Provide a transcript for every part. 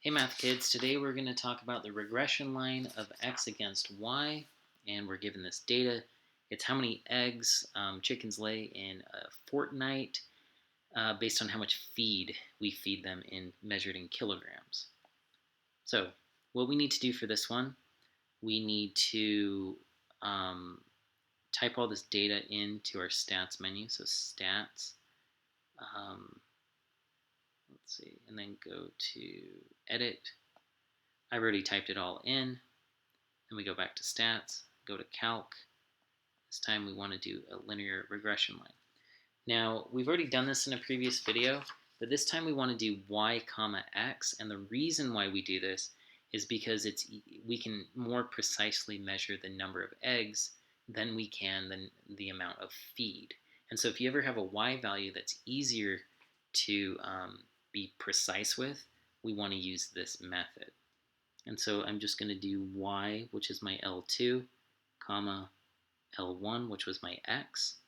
Hey math kids, today we're going to talk about the regression line of x against y, and we're given this data. It's how many eggs chickens lay in a fortnight based on how much feed we feed them measured in kilograms. So what we need to do for this one, we need to type all this data into our stats menu. So stats, let's see, and then go to edit. I've already typed it all in. Then we go back to stats, go to calc. This time we want to do a linear regression line. Now, we've already done this in a previous video, but this time we want to do y comma x, and the reason why we do this is because we can more precisely measure the number of eggs than we can the amount of feed. And so if you ever have a y value that's easier to be precise with, we want to use this method. And so I'm just going to do y, which is my L2, comma L1, which was my x.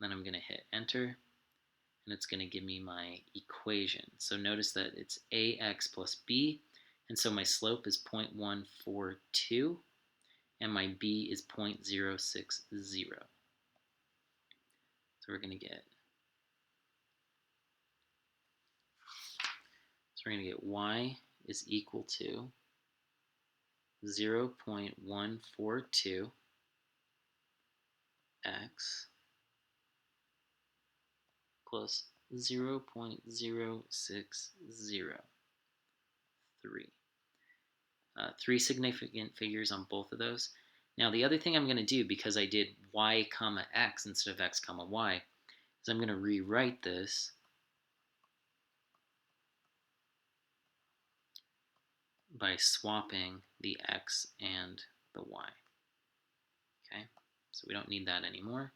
Then I'm going to hit enter, and it's going to give me my equation. So notice that it's ax plus b, and so my slope is 0.142, and my b is 0.060. So we're going to get y is equal to 0.142 x plus 0.0603. Three significant figures on both of those. Now the other thing I'm going to do, because I did y comma x instead of x comma y, is I'm going to rewrite this by swapping the x and the y. Okay, so we don't need that anymore.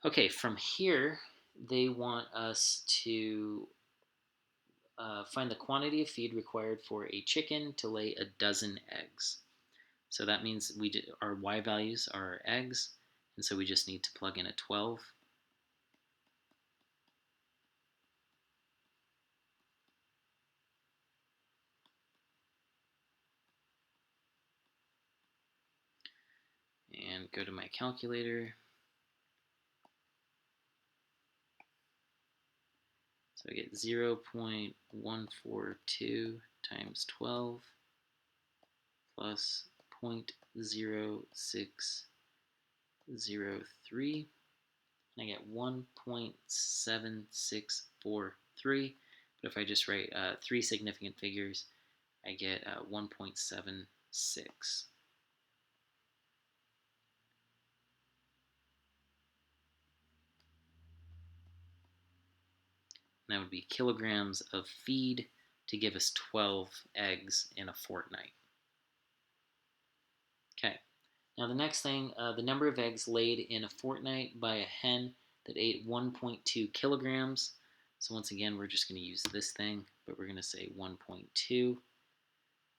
Okay, from here, they want us to find the quantity of feed required for a chicken to lay a dozen eggs. So that means our y values are our eggs, and so we just need to plug in a 12. And go to my calculator. So I get 0.142 times 12 plus 0.0603. And I get 1.7643. But if I just write three significant figures, I get 1.76. And that would be kilograms of feed to give us 12 eggs in a fortnight. Okay, now the next thing, the number of eggs laid in a fortnight by a hen that ate 1.2 kilograms. So once again, we're just going to use this thing, but we're going to say 1.2.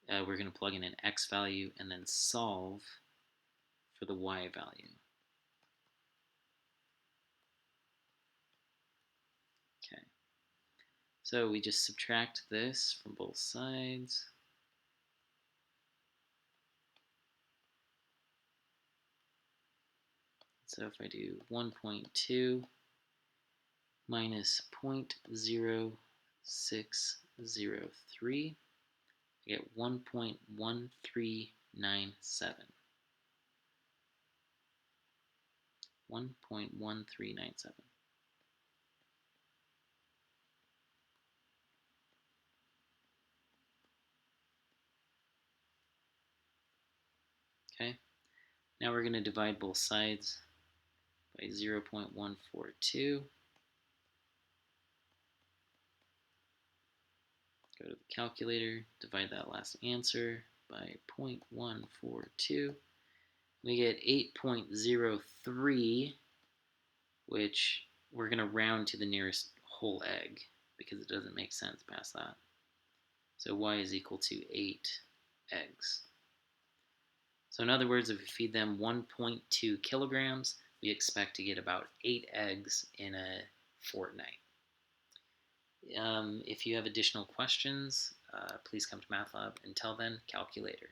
We're going to plug in an x value and then solve for the y value. Okay, so we just subtract this from both sides. So if I do 1.2 minus 0.0603, I get 1.1397. 1.1397. Okay, now we're going to divide both sides by 0.142. Go to the calculator, divide that last answer by 0.142. We get 8.03, which we're going to round to the nearest whole egg because it doesn't make sense past that. So y is equal to 8 eggs. So in other words, if we feed them 1.2 kilograms, we expect to get about 8 eggs in a fortnight. If you have additional questions, please come to MathLab. Until then, calculator.